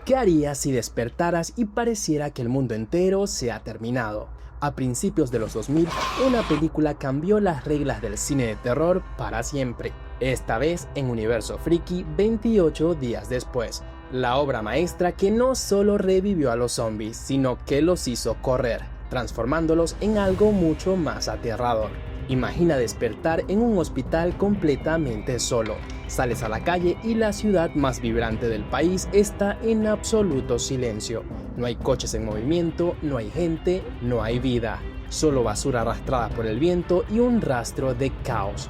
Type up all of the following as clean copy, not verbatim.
¿Qué harías si despertaras y pareciera que el mundo entero se ha terminado? A principios de los 2000, una película cambió las reglas del cine de terror para siempre. Esta vez en Universo Friki 28 días después. La obra maestra que no solo revivió a los zombies, sino que los hizo correr, transformándolos en algo mucho más aterrador. Imagina despertar en un hospital completamente solo. Sales a la calle y la ciudad más vibrante del país está en absoluto silencio. No hay coches en movimiento, no hay gente, no hay vida. Solo basura arrastrada por el viento y un rastro de caos.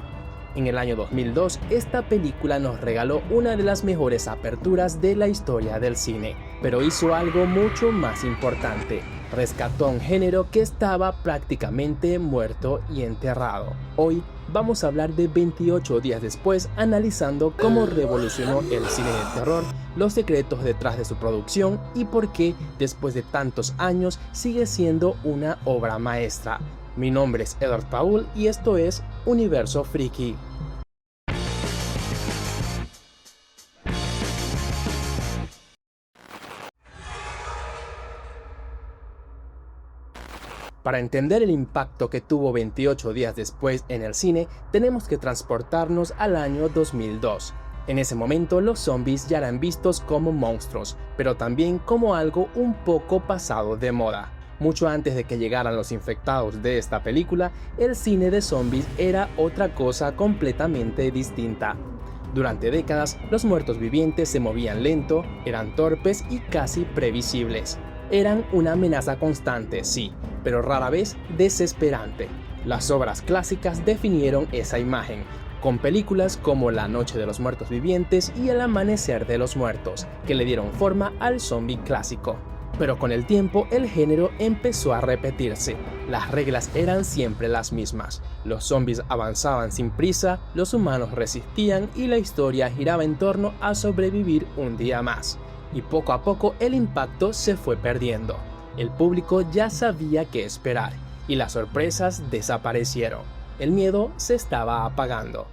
En el año 2002, esta película nos regaló una de las mejores aperturas de la historia del cine, pero hizo algo mucho más importante. Rescató a un género que estaba prácticamente muerto y enterrado. Hoy vamos a hablar de 28 días después, analizando cómo revolucionó el cine de terror, los secretos detrás de su producción y por qué, después de tantos años, sigue siendo una obra maestra. Mi nombre es Edward Paul y esto es Universo Friki. Para entender el impacto que tuvo 28 días después en el cine, tenemos que transportarnos al año 2002. En ese momento los zombies ya eran vistos como monstruos, pero también como algo un poco pasado de moda. Mucho antes de que llegaran los infectados de esta película, el cine de zombies era otra cosa completamente distinta. Durante décadas, los muertos vivientes se movían lento, eran torpes y casi previsibles. Eran una amenaza constante, sí, pero rara vez desesperante. Las obras clásicas definieron esa imagen, con películas como La Noche de los Muertos Vivientes y El Amanecer de los Muertos, que le dieron forma al zombie clásico. Pero con el tiempo el género empezó a repetirse. Las reglas eran siempre las mismas. Los zombies avanzaban sin prisa, los humanos resistían y la historia giraba en torno a sobrevivir un día más. Y poco a poco el impacto se fue perdiendo. El público ya sabía qué esperar y las sorpresas desaparecieron. El miedo se estaba apagando.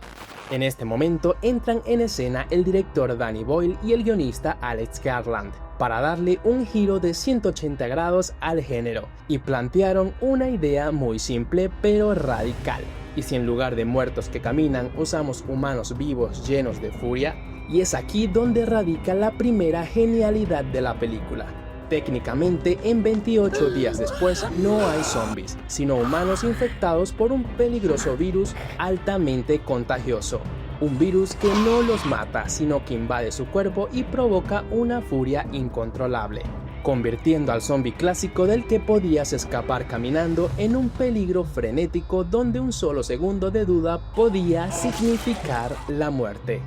En este momento entran en escena el director Danny Boyle y el guionista Alex Garland para darle un giro de 180 grados al género y plantearon una idea muy simple pero radical. ¿Y si en lugar de muertos que caminan usamos humanos vivos llenos de furia? Y es aquí donde radica la primera genialidad de la película. Técnicamente, en 28 días después no hay zombies, sino humanos infectados por un peligroso virus altamente contagioso. Un virus que no los mata, sino que invade su cuerpo y provoca una furia incontrolable, convirtiendo al zombie clásico del que podías escapar caminando en un peligro frenético donde un solo segundo de duda podía significar la muerte.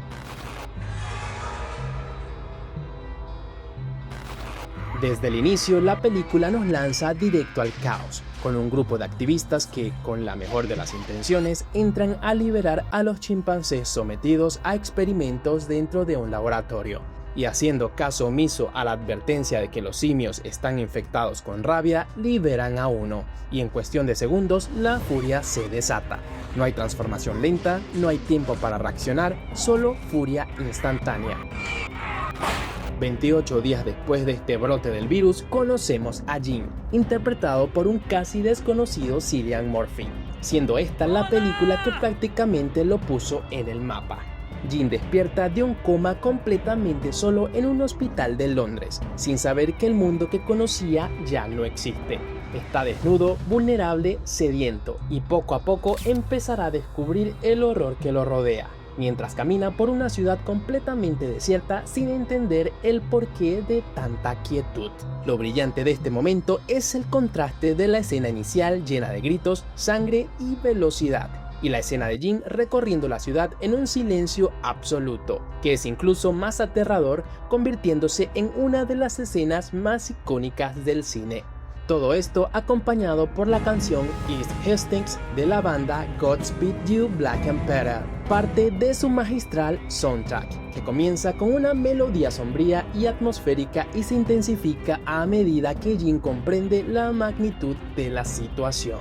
Desde el inicio, la película nos lanza directo al caos, con un grupo de activistas que, con la mejor de las intenciones, entran a liberar a los chimpancés sometidos a experimentos dentro de un laboratorio. Y haciendo caso omiso a la advertencia de que los simios están infectados con rabia, liberan a uno, y en cuestión de segundos la furia se desata. No hay transformación lenta, no hay tiempo para reaccionar, solo furia instantánea. 28 días después de este brote del virus, conocemos a Jin, interpretado por un casi desconocido Cillian Murphy, siendo esta la película que prácticamente lo puso en el mapa. Jin despierta de un coma completamente solo en un hospital de Londres, sin saber que el mundo que conocía ya no existe. Está desnudo, vulnerable, sediento, y poco a poco empezará a descubrir el horror que lo rodea, mientras camina por una ciudad completamente desierta sin entender el porqué de tanta quietud. Lo brillante de este momento es el contraste de la escena inicial llena de gritos, sangre y velocidad, y la escena de Jin recorriendo la ciudad en un silencio absoluto, que es incluso más aterrador, convirtiéndose en una de las escenas más icónicas del cine. Todo esto acompañado por la canción East Hastings de la banda Godspeed You Black Emperor, parte de su magistral soundtrack, que comienza con una melodía sombría y atmosférica y se intensifica a medida que Jin comprende la magnitud de la situación.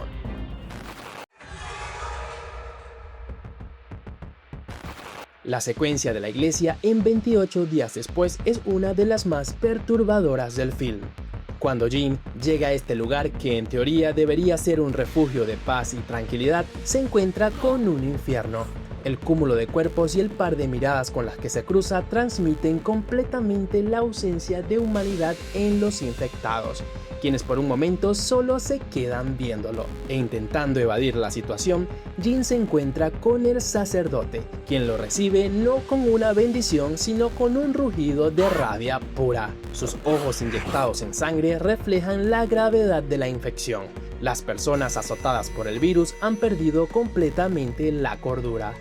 La secuencia de la iglesia en 28 días después es una de las más perturbadoras del film. Cuando Jim llega a este lugar que en teoría debería ser un refugio de paz y tranquilidad, se encuentra con un infierno. El cúmulo de cuerpos y el par de miradas con las que se cruza transmiten completamente la ausencia de humanidad en los infectados, quienes por un momento solo se quedan viéndolo. E intentando evadir la situación, Jim se encuentra con el sacerdote, quien lo recibe no con una bendición, sino con un rugido de rabia pura. Sus ojos inyectados en sangre reflejan la gravedad de la infección. Las personas azotadas por el virus han perdido completamente la cordura.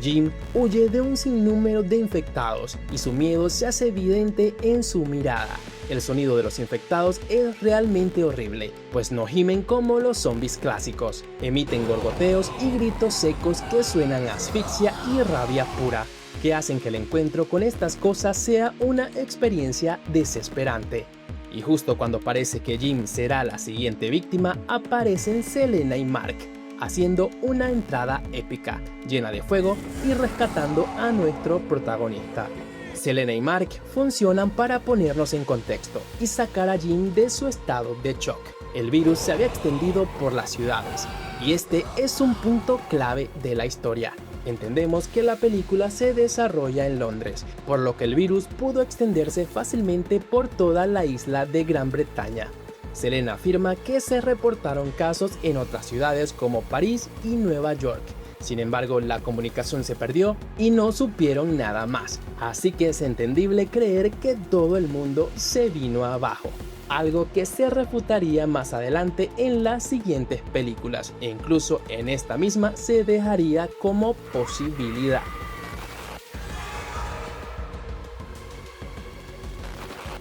Jim huye de un sinnúmero de infectados y su miedo se hace evidente en su mirada. El sonido de los infectados es realmente horrible, pues no gimen como los zombies clásicos. Emiten gorgoteos y gritos secos que suenan a asfixia y rabia pura, que hacen que el encuentro con estas cosas sea una experiencia desesperante. Y justo cuando parece que Jim será la siguiente víctima, aparecen Selena y Mark, haciendo una entrada épica, llena de fuego y rescatando a nuestro protagonista. Selena y Mark funcionan para ponernos en contexto y sacar a Jim de su estado de shock. El virus se había extendido por las ciudades, y este es un punto clave de la historia. Entendemos que la película se desarrolla en Londres, por lo que el virus pudo extenderse fácilmente por toda la isla de Gran Bretaña. Selena afirma que se reportaron casos en otras ciudades como París y Nueva York. Sin embargo, la comunicación se perdió y no supieron nada más, así que es entendible creer que todo el mundo se vino abajo. Algo que se refutaría más adelante en las siguientes películas, e incluso en esta misma se dejaría como posibilidad.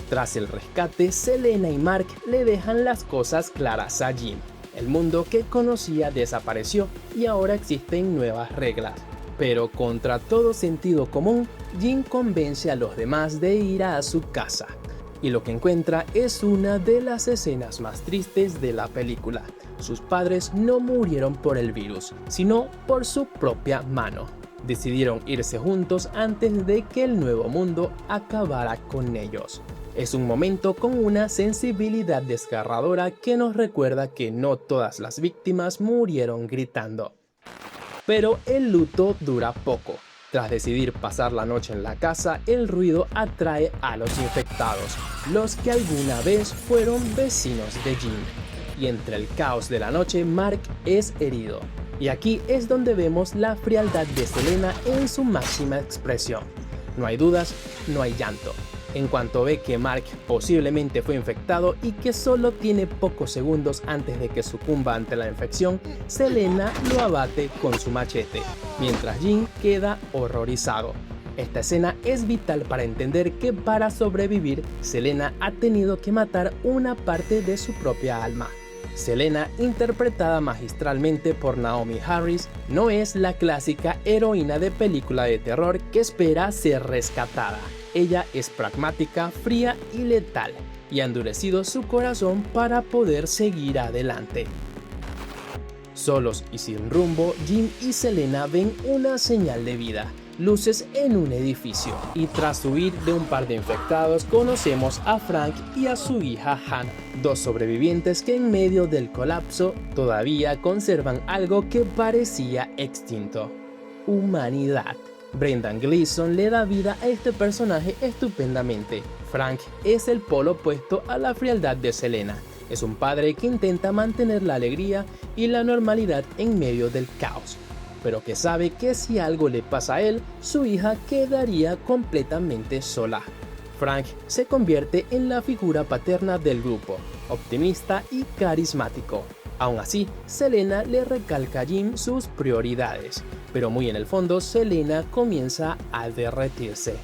Tras el rescate, Selena y Mark le dejan las cosas claras a Jim. El mundo que conocía desapareció y ahora existen nuevas reglas. Pero contra todo sentido común, Jim convence a los demás de ir a su casa. Y lo que encuentra es una de las escenas más tristes de la película. Sus padres no murieron por el virus, sino por su propia mano. Decidieron irse juntos antes de que el nuevo mundo acabara con ellos. Es un momento con una sensibilidad desgarradora que nos recuerda que no todas las víctimas murieron gritando. Pero el luto dura poco. Tras decidir pasar la noche en la casa, el ruido atrae a los infectados, los que alguna vez fueron vecinos de Jim. Y entre el caos de la noche, Mark es herido. Y aquí es donde vemos la frialdad de Selena en su máxima expresión. No hay dudas, no hay llanto. En cuanto ve que Mark posiblemente fue infectado y que solo tiene pocos segundos antes de que sucumba ante la infección, Selena lo abate con su machete, mientras Jim queda horrorizado. Esta escena es vital para entender que para sobrevivir, Selena ha tenido que matar una parte de su propia alma. Selena, interpretada magistralmente por Naomie Harris, no es la clásica heroína de película de terror que espera ser rescatada. Ella es pragmática, fría y letal, y ha endurecido su corazón para poder seguir adelante. Solos y sin rumbo, Jim y Selena ven una señal de vida, luces en un edificio, y tras huir de un par de infectados conocemos a Frank y a su hija Hannah, dos sobrevivientes que en medio del colapso todavía conservan algo que parecía extinto: humanidad. Brendan Gleeson le da vida a este personaje estupendamente. Frank es el polo opuesto a la frialdad de Selena. Es un padre que intenta mantener la alegría y la normalidad en medio del caos, pero que sabe que si algo le pasa a él, su hija quedaría completamente sola. Frank se convierte en la figura paterna del grupo, optimista y carismático. Aún así, Selena le recalca a Jim sus prioridades, pero muy en el fondo Selena comienza a derretirse.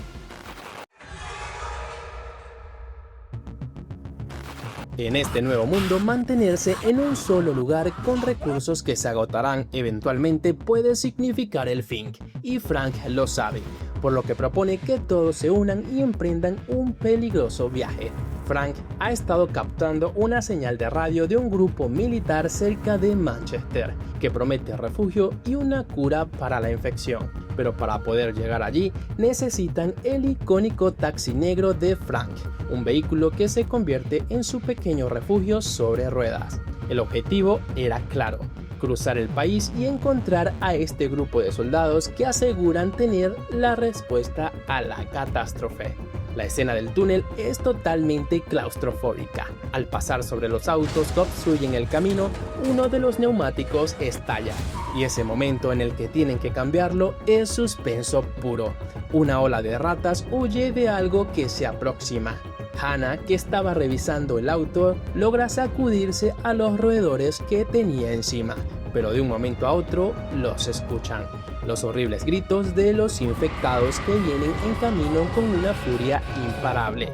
En este nuevo mundo, mantenerse en un solo lugar con recursos que se agotarán eventualmente puede significar el fin, y Frank lo sabe, por lo que propone que todos se unan y emprendan un peligroso viaje. Frank ha estado captando una señal de radio de un grupo militar cerca de Manchester, que promete refugio y una cura para la infección. pero para poder llegar allí necesitan el icónico taxi negro de Frank, un vehículo que se convierte en su pequeño refugio sobre ruedas. El objetivo era claro: cruzar el país y encontrar a este grupo de soldados que aseguran tener la respuesta a la catástrofe. La escena del túnel es totalmente claustrofóbica. Al pasar sobre los autos que obstruyen el camino, uno de los neumáticos estalla, y ese momento en el que tienen que cambiarlo es suspenso puro. Una ola de ratas huye de algo que se aproxima. Hannah, que estaba revisando el auto, logra sacudirse a los roedores que tenía encima, pero de un momento a otro los escuchan. Los horribles gritos de los infectados que vienen en camino con una furia imparable.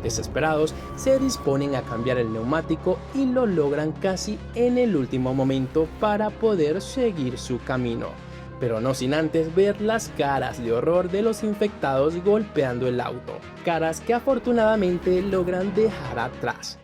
Desesperados, se disponen a cambiar el neumático y lo logran casi en el último momento para poder seguir su camino, pero no sin antes ver las caras de horror de los infectados golpeando el auto, caras que afortunadamente logran dejar atrás.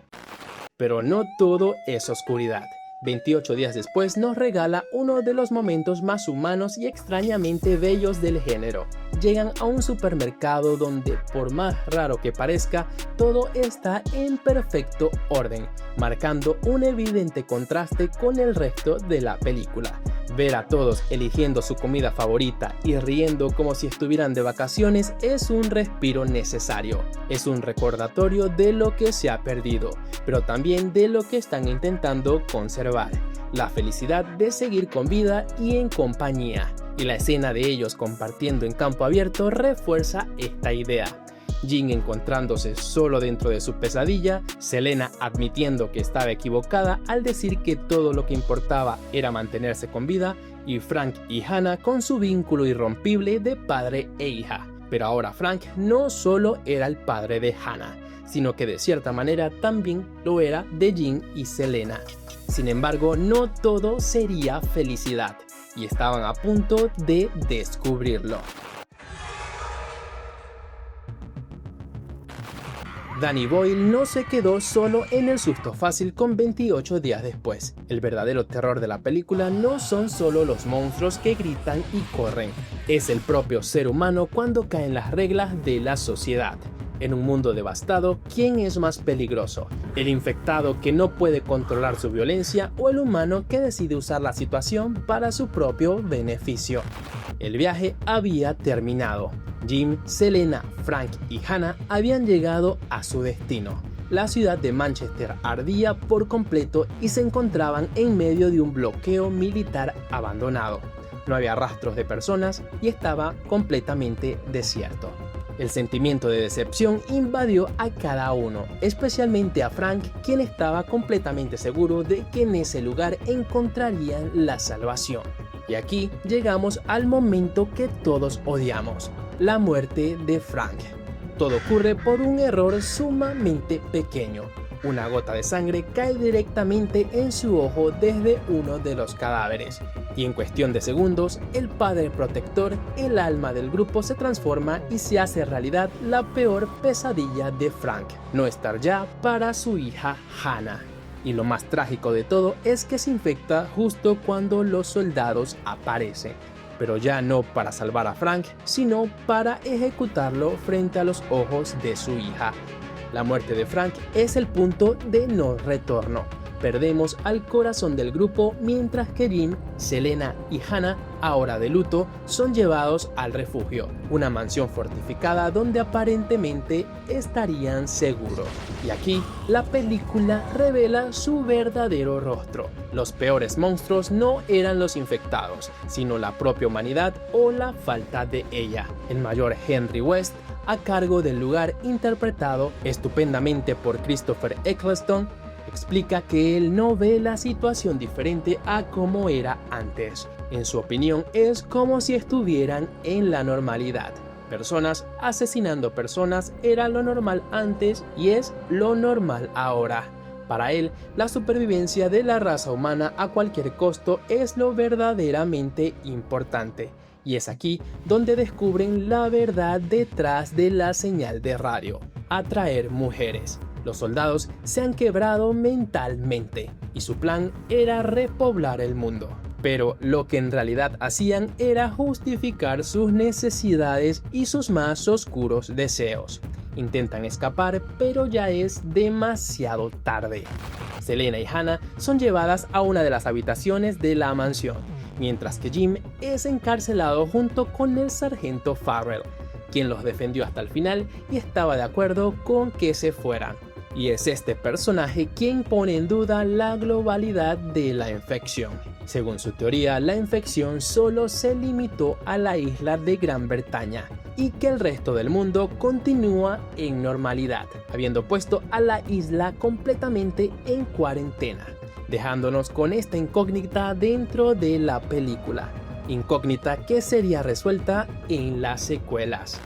Pero no todo es oscuridad. 28 días después nos regala uno de los momentos más humanos y extrañamente bellos del género. Llegan a un supermercado donde, por más raro que parezca, todo está en perfecto orden, marcando un evidente contraste con el resto de la película. Ver a todos eligiendo su comida favorita y riendo como si estuvieran de vacaciones es un respiro necesario. Es un recordatorio de lo que se ha perdido, pero también de lo que están intentando conservar: la felicidad de seguir con vida y en compañía. Y la escena de ellos compartiendo en campo abierto refuerza esta idea. Jin encontrándose solo dentro de su pesadilla, Selena admitiendo que estaba equivocada al decir que todo lo que importaba era mantenerse con vida, y Frank y Hannah con su vínculo irrompible de padre e hija. Pero ahora Frank no solo era el padre de Hannah, sino que de cierta manera también lo era de Jin y Selena. Sin embargo, no todo sería felicidad, y estaban a punto de descubrirlo. Danny Boyle no se quedó solo en el susto fácil con 28 días después. El verdadero terror de la película no son solo los monstruos que gritan y corren, es el propio ser humano cuando caen las reglas de la sociedad. En un mundo devastado, ¿quién es más peligroso? ¿El infectado que no puede controlar su violencia o el humano que decide usar la situación para su propio beneficio? El viaje había terminado. Jim, Selena, Frank y Hannah habían llegado a su destino. La ciudad de Manchester ardía por completo y se encontraban en medio de un bloqueo militar abandonado. No había rastros de personas y estaba completamente desierto. El sentimiento de decepción invadió a cada uno, especialmente a Frank, quien estaba completamente seguro de que en ese lugar encontrarían la salvación. Y aquí llegamos al momento que todos odiamos: la muerte de Frank. Todo ocurre por un error sumamente pequeño. Una gota de sangre cae directamente en su ojo desde uno de los cadáveres, y en cuestión de segundos, el padre protector, el alma del grupo, se transforma y se hace realidad la peor pesadilla de Frank: no estar ya para su hija Hannah. Y lo más trágico de todo es que se infecta justo cuando los soldados aparecen, pero ya no para salvar a Frank, sino para ejecutarlo frente a los ojos de su hija. La muerte de Frank es el punto de no retorno. Perdemos al corazón del grupo mientras que Jim, Selena y Hannah, ahora de luto, son llevados al refugio, una mansión fortificada donde aparentemente estarían seguros. Y aquí la película revela su verdadero rostro. Los peores monstruos no eran los infectados, sino la propia humanidad o la falta de ella. El mayor Henry West, a cargo del lugar, interpretado estupendamente por Christopher Eccleston, explica que él no ve la situación diferente a como era antes. En su opinión, es como si estuvieran en la normalidad. Personas asesinando personas era lo normal antes y es lo normal ahora. Para él, la supervivencia de la raza humana a cualquier costo es lo verdaderamente importante. Y es aquí donde descubren la verdad detrás de la señal de radio: atraer mujeres. Los soldados se han quebrado mentalmente y su plan era repoblar el mundo. pero lo que en realidad hacían era justificar sus necesidades y sus más oscuros deseos. Intentan escapar, pero ya es demasiado tarde. Selena y Hannah son llevadas a una de las habitaciones de la mansión, mientras que Jim es encarcelado junto con el sargento Farrell, quien los defendió hasta el final y estaba de acuerdo con que se fueran. Y es este personaje quien pone en duda la globalidad de la infección. Según su teoría, la infección solo se limitó a la isla de Gran Bretaña y que el resto del mundo continúa en normalidad, habiendo puesto a la isla completamente en cuarentena, dejándonos con esta incógnita dentro de la película, incógnita que sería resuelta en las secuelas.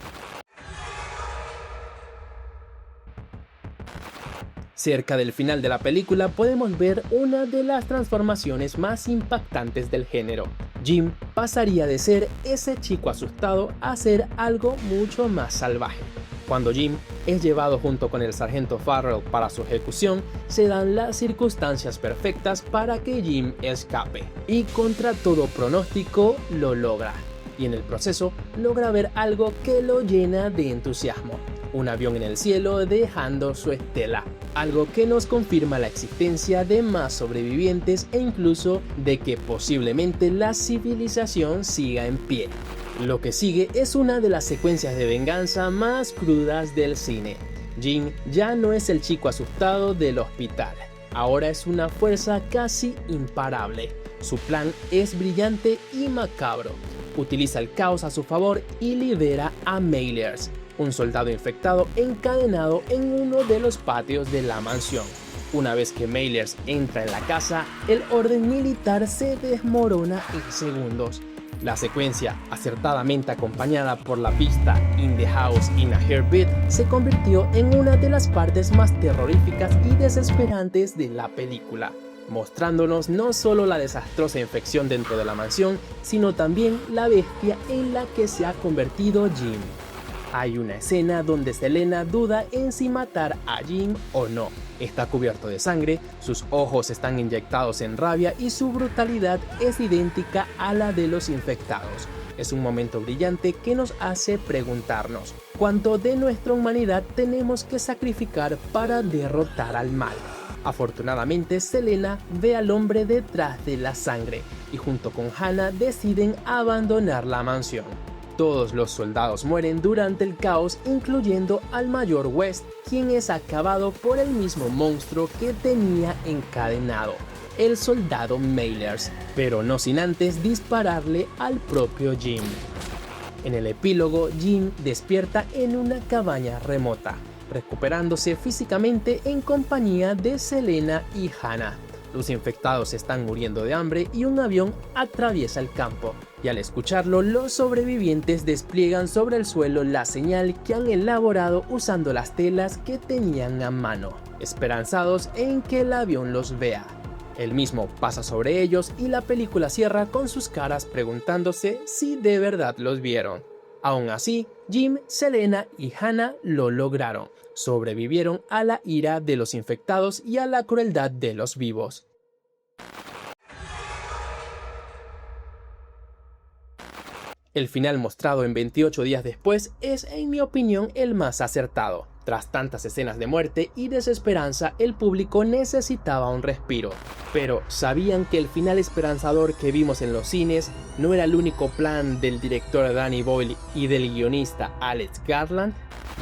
Cerca del final de la película podemos ver una de las transformaciones más impactantes del género. Jim pasaría de ser ese chico asustado a ser algo mucho más salvaje. Cuando Jim es llevado junto con el sargento Farrell para su ejecución, se dan las circunstancias perfectas para que Jim escape. Y contra todo pronóstico lo logra. Y en el proceso logra ver algo que lo llena de entusiasmo. Un avión en el cielo dejando su estela, algo que nos confirma la existencia de más sobrevivientes e incluso de que posiblemente la civilización siga en pie. Lo que sigue es una de las secuencias de venganza más crudas del cine. Jim ya no es el chico asustado del hospital, ahora es una fuerza casi imparable. Su plan es brillante y macabro. Utiliza el caos a su favor y libera a Maillers, un soldado infectado encadenado en uno de los patios de la mansión. Una vez que Maillers entra en la casa, el orden militar se desmorona en segundos. La secuencia, acertadamente acompañada por la pista In the House in a Heartbeat, se convirtió en una de las partes más terroríficas y desesperantes de la película, mostrándonos no solo la desastrosa infección dentro de la mansión, sino también la bestia en la que se ha convertido Jim. Hay una escena donde Selena duda en si matar a Jim o no. Está cubierto de sangre, sus ojos están inyectados en rabia y su brutalidad es idéntica a la de los infectados. Es un momento brillante que nos hace preguntarnos cuánto de nuestra humanidad tenemos que sacrificar para derrotar al mal. Afortunadamente, Selena ve al hombre detrás de la sangre y junto con Hannah deciden abandonar la mansión. Todos los soldados mueren durante el caos, incluyendo al mayor West, quien es acabado por el mismo monstruo que tenía encadenado, el soldado Maillers, pero no sin antes dispararle al propio Jim. En el epílogo, Jim despierta en una cabaña remota, recuperándose físicamente en compañía de Selena y Hannah. Los infectados están muriendo de hambre y un avión atraviesa el campo. Y al escucharlo, los sobrevivientes despliegan sobre el suelo la señal que han elaborado usando las telas que tenían a mano, esperanzados en que el avión los vea. El mismo pasa sobre ellos y la película cierra con sus caras preguntándose si de verdad los vieron. Aún así, Jim, Selena y Hannah lo lograron. Sobrevivieron a la ira de los infectados y a la crueldad de los vivos. El final mostrado en 28 días después es, en mi opinión, el más acertado. Tras tantas escenas de muerte y desesperanza, el público necesitaba un respiro. Pero, ¿sabían que el final esperanzador que vimos en los cines no era el único plan del director Danny Boyle y del guionista Alex Garland?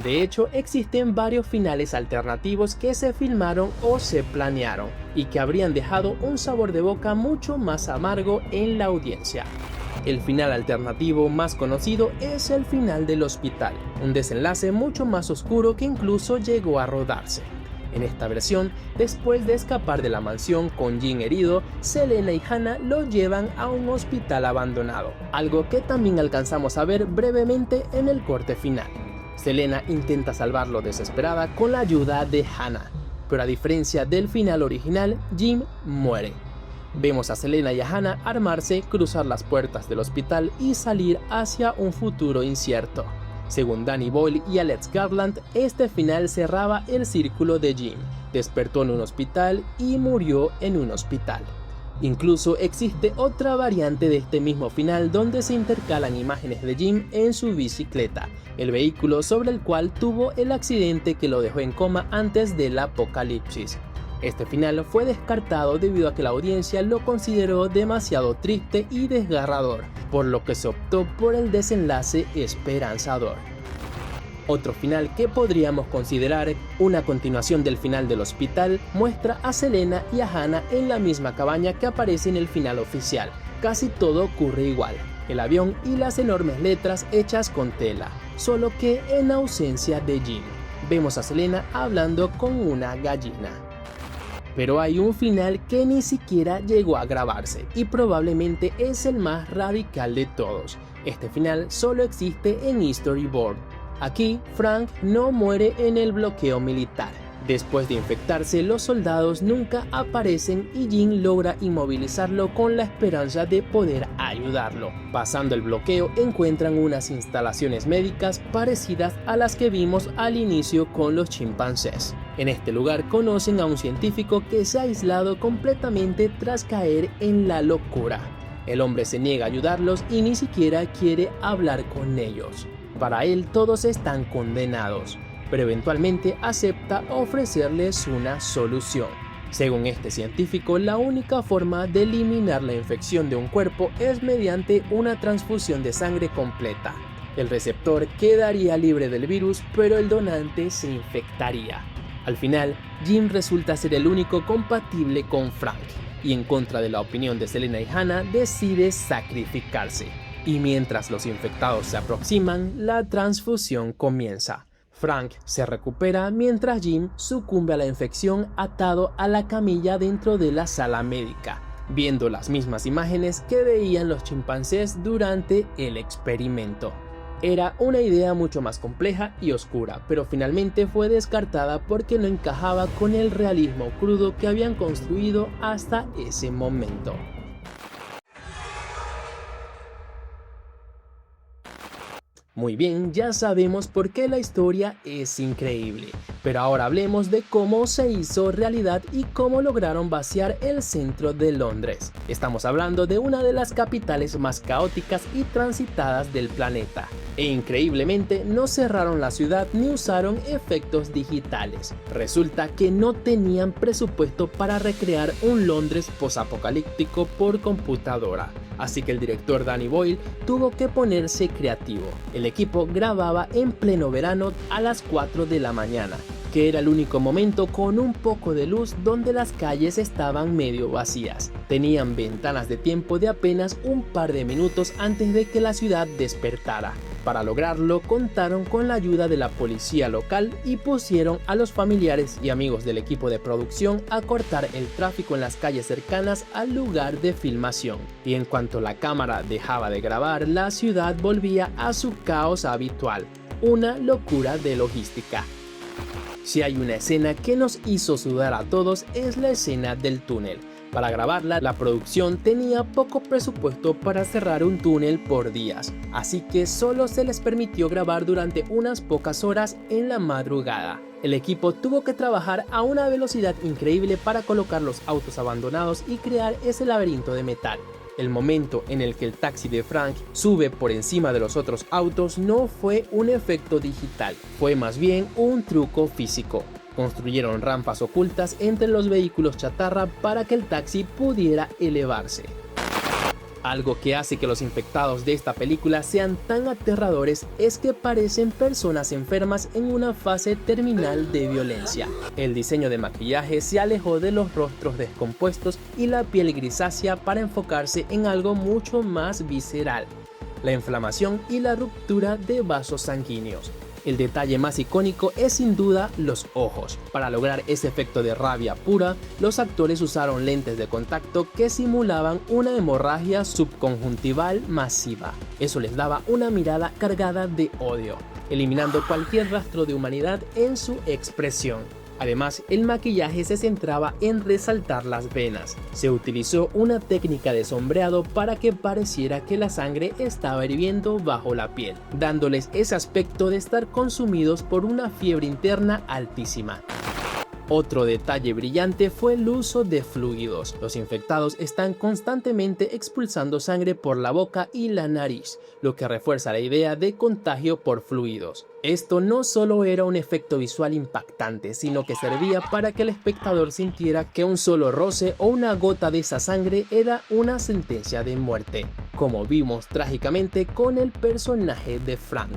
De hecho, existen varios finales alternativos que se filmaron o se planearon y que habrían dejado un sabor de boca mucho más amargo en la audiencia. El final alternativo más conocido es el final del hospital, un desenlace mucho más oscuro que incluso llegó a rodarse. En esta versión, después de escapar de la mansión con Jim herido, Selena y Hannah lo llevan a un hospital abandonado, algo que también alcanzamos a ver brevemente en el corte final. Selena intenta salvarlo desesperada con la ayuda de Hannah, pero a diferencia del final original, Jim muere. Vemos a Selena y a Hannah armarse, cruzar las puertas del hospital y salir hacia un futuro incierto. Según Danny Boyle y Alex Garland, este final cerraba el círculo de Jim. Despertó en un hospital y murió en un hospital. Incluso existe otra variante de este mismo final donde se intercalan imágenes de Jim en su bicicleta, el vehículo sobre el cual tuvo el accidente que lo dejó en coma antes del apocalipsis. Este final fue descartado debido a que la audiencia lo consideró demasiado triste y desgarrador, por lo que se optó por el desenlace esperanzador. Otro final que podríamos considerar una continuación del final del hospital muestra a Selena y a Hannah en la misma cabaña que aparece en el final oficial. Casi todo ocurre igual, el avión y las enormes letras hechas con tela, solo que en ausencia de Jim. Vemos a Selena hablando con una gallina. Pero hay un final que ni siquiera llegó a grabarse y probablemente es el más radical de todos. Este final solo existe en Storyboard. Aquí, Frank no muere en el bloqueo militar. Después de infectarse, los soldados nunca aparecen y Jim logra inmovilizarlo con la esperanza de poder ayudarlo. Pasando el bloqueo, encuentran unas instalaciones médicas parecidas a las que vimos al inicio con los chimpancés. En este lugar conocen a un científico que se ha aislado completamente tras caer en la locura. El hombre se niega a ayudarlos y ni siquiera quiere hablar con ellos. Para él todos están condenados, pero eventualmente acepta ofrecerles una solución. Según este científico, la única forma de eliminar la infección de un cuerpo es mediante una transfusión de sangre completa. El receptor quedaría libre del virus, pero el donante se infectaría. Al final, Jim resulta ser el único compatible con Frank, y en contra de la opinión de Selena y Hannah, decide sacrificarse. Y mientras los infectados se aproximan, la transfusión comienza. Frank se recupera mientras Jim sucumbe a la infección atado a la camilla dentro de la sala médica, viendo las mismas imágenes que veían los chimpancés durante el experimento. Era una idea mucho más compleja y oscura, pero finalmente fue descartada porque no encajaba con el realismo crudo que habían construido hasta ese momento. Muy bien, ya sabemos por qué la historia es increíble, pero ahora hablemos de cómo se hizo realidad y cómo lograron vaciar el centro de Londres. Estamos hablando de una de las capitales más caóticas y transitadas del planeta, e increíblemente no cerraron la ciudad ni usaron efectos digitales. Resulta que no tenían presupuesto para recrear un Londres posapocalíptico por computadora. Así que el director Danny Boyle tuvo que ponerse creativo. El equipo grababa en pleno verano a las 4 de la mañana, que era el único momento con un poco de luz donde las calles estaban medio vacías. Tenían ventanas de tiempo de apenas un par de minutos antes de que la ciudad despertara. Para lograrlo contaron con la ayuda de la policía local y pusieron a los familiares y amigos del equipo de producción a cortar el tráfico en las calles cercanas al lugar de filmación. Y en cuanto la cámara dejaba de grabar, la ciudad volvía a su caos habitual. Una locura de logística. Si hay una escena que nos hizo sudar a todos es la escena del túnel. Para grabarla, la producción tenía poco presupuesto para cerrar un túnel por días, así que solo se les permitió grabar durante unas pocas horas en la madrugada. El equipo tuvo que trabajar a una velocidad increíble para colocar los autos abandonados y crear ese laberinto de metal. El momento en el que el taxi de Frank sube por encima de los otros autos no fue un efecto digital, fue más bien un truco físico. Construyeron rampas ocultas entre los vehículos chatarra para que el taxi pudiera elevarse. Algo que hace que los infectados de esta película sean tan aterradores es que parecen personas enfermas en una fase terminal de violencia. El diseño de maquillaje se alejó de los rostros descompuestos y la piel grisácea para enfocarse en algo mucho más visceral: la inflamación y la ruptura de vasos sanguíneos. El detalle más icónico es sin duda los ojos. Para lograr ese efecto de rabia pura, los actores usaron lentes de contacto que simulaban una hemorragia subconjuntival masiva. Eso les daba una mirada cargada de odio, eliminando cualquier rastro de humanidad en su expresión. Además, el maquillaje se centraba en resaltar las venas. Se utilizó una técnica de sombreado para que pareciera que la sangre estaba hirviendo bajo la piel, dándoles ese aspecto de estar consumidos por una fiebre interna altísima. Otro detalle brillante fue el uso de fluidos. Los infectados están constantemente expulsando sangre por la boca y la nariz, lo que refuerza la idea de contagio por fluidos. Esto no solo era un efecto visual impactante, sino que servía para que el espectador sintiera que un solo roce o una gota de esa sangre era una sentencia de muerte, como vimos trágicamente con el personaje de Frank.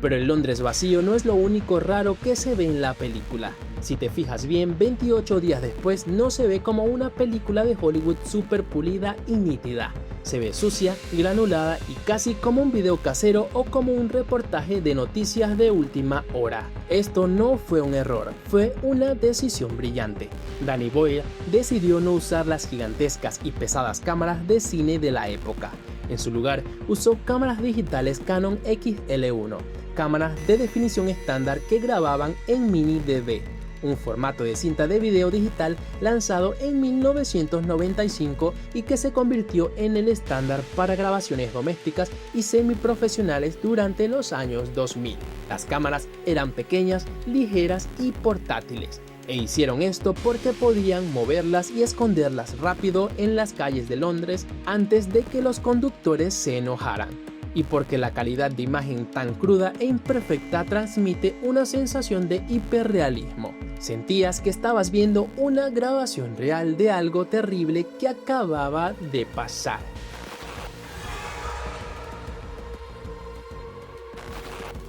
Pero el Londres vacío no es lo único raro que se ve en la película. Si te fijas bien, 28 días después no se ve como una película de Hollywood súper pulida y nítida. Se ve sucia, granulada y casi como un video casero o como un reportaje de noticias de última hora. Esto no fue un error, fue una decisión brillante. Danny Boyle decidió no usar las gigantescas y pesadas cámaras de cine de la época. En su lugar, usó cámaras digitales Canon XL1, cámaras de definición estándar que grababan en mini DV, un formato de cinta de video digital lanzado en 1995 y que se convirtió en el estándar para grabaciones domésticas y semiprofesionales durante los años 2000. Las cámaras eran pequeñas, ligeras y portátiles, e hicieron esto porque podían moverlas y esconderlas rápido en las calles de Londres antes de que los conductores se enojaran, y porque la calidad de imagen tan cruda e imperfecta transmite una sensación de hiperrealismo. Sentías que estabas viendo una grabación real de algo terrible que acababa de pasar.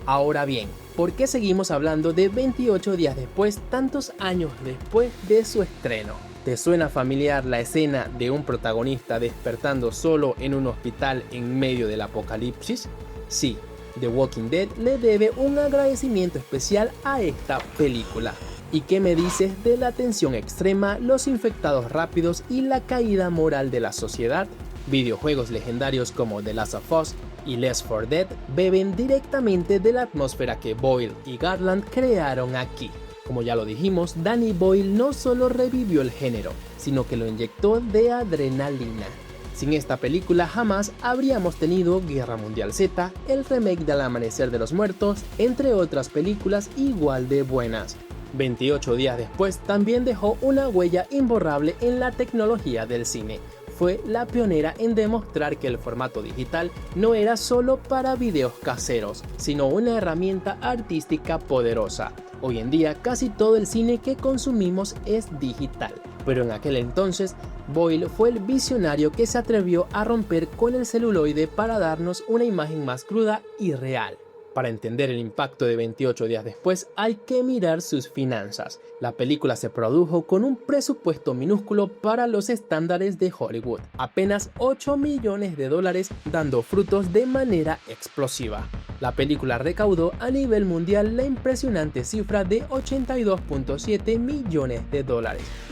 Ahora bien, ¿por qué seguimos hablando de 28 días después, tantos años después de su estreno? ¿Te suena familiar la escena de un protagonista despertando solo en un hospital en medio del apocalipsis? Sí, The Walking Dead le debe un agradecimiento especial a esta película. ¿Y qué me dices de la tensión extrema, los infectados rápidos y la caída moral de la sociedad? Videojuegos legendarios como The Last of Us y Left 4 Dead beben directamente de la atmósfera que Boyle y Garland crearon aquí. Como ya lo dijimos, Danny Boyle no solo revivió el género, sino que lo inyectó de adrenalina. Sin esta película jamás habríamos tenido Guerra Mundial Z, el remake del Amanecer de los Muertos, entre otras películas igual de buenas. 28 días después también dejó una huella imborrable en la tecnología del cine. Fue la pionera en demostrar que el formato digital no era solo para videos caseros, sino una herramienta artística poderosa. Hoy en día casi todo el cine que consumimos es digital, pero en aquel entonces Boyle fue el visionario que se atrevió a romper con el celuloide para darnos una imagen más cruda y real. Para entender el impacto de 28 días después hay que mirar sus finanzas. La película se produjo con un presupuesto minúsculo para los estándares de Hollywood, apenas $8 millones, dando frutos de manera explosiva. La película recaudó a nivel mundial la impresionante cifra de $82.7 millones,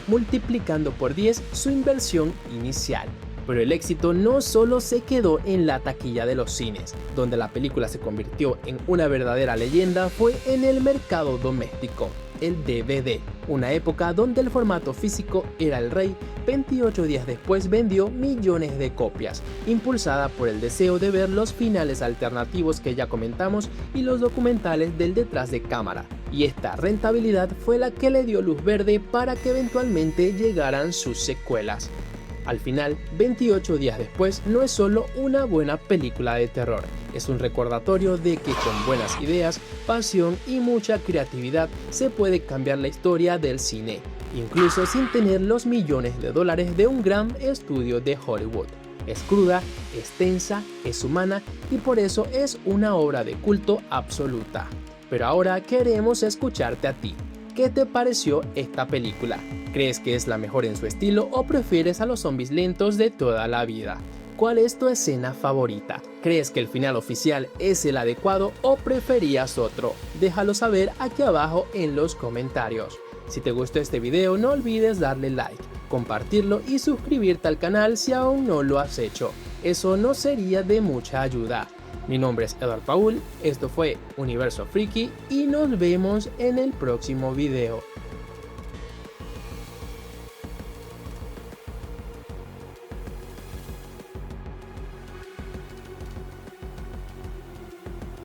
multiplicando por 10 su inversión inicial. Pero el éxito no solo se quedó en la taquilla de los cines, donde la película se convirtió en una verdadera leyenda fue en el mercado doméstico, el DVD, una época donde el formato físico era el rey. 28 días después vendió millones de copias, impulsada por el deseo de ver los finales alternativos que ya comentamos y los documentales del detrás de cámara, y esta rentabilidad fue la que le dio luz verde para que eventualmente llegaran sus secuelas. Al final, 28 días después no es solo una buena película de terror, es un recordatorio de que con buenas ideas, pasión y mucha creatividad se puede cambiar la historia del cine, incluso sin tener los millones de dólares de un gran estudio de Hollywood. Es cruda, es tensa, es humana y por eso es una obra de culto absoluta. Pero ahora queremos escucharte a ti. ¿Qué te pareció esta película? ¿Crees que es la mejor en su estilo o prefieres a los zombies lentos de toda la vida? ¿Cuál es tu escena favorita? ¿Crees que el final oficial es el adecuado o preferías otro? Déjalo saber aquí abajo en los comentarios. Si te gustó este video no olvides darle like, compartirlo y suscribirte al canal si aún no lo has hecho. Eso nos sería de mucha ayuda. Mi nombre es Edward Paul, esto fue Universo Friki y nos vemos en el próximo video.